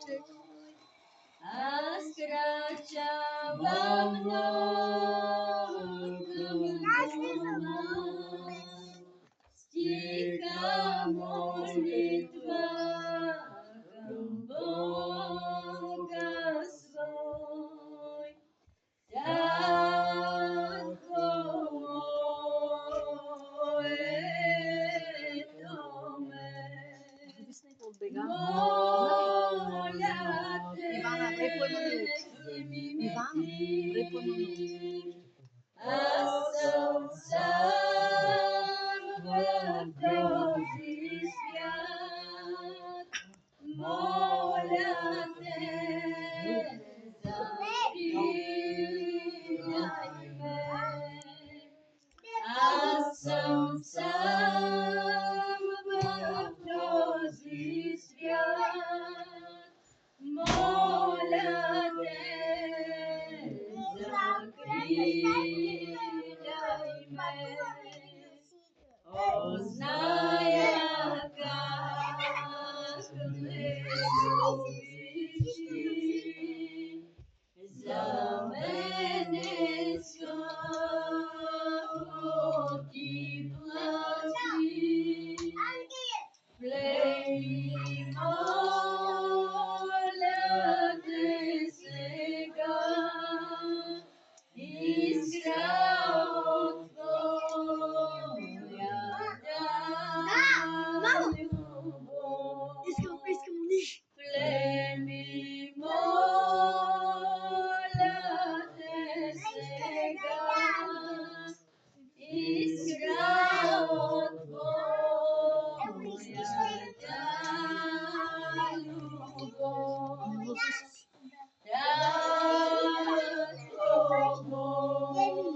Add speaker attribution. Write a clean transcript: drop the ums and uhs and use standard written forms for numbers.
Speaker 1: А скрачава много дома, стиха молитва към Бога свой. Татко моето ме, моля те, аз съм сам в този свят, моля те, запитай ме. Аз съм сам в този свят, моля те, закриляй ме. О, зная как ме любиш ти, за мене скъпо ти плати. Влей, моля те сега, искра от твоята любов. Влей ми, моля те сега, искра от твоята любов. Татко моето,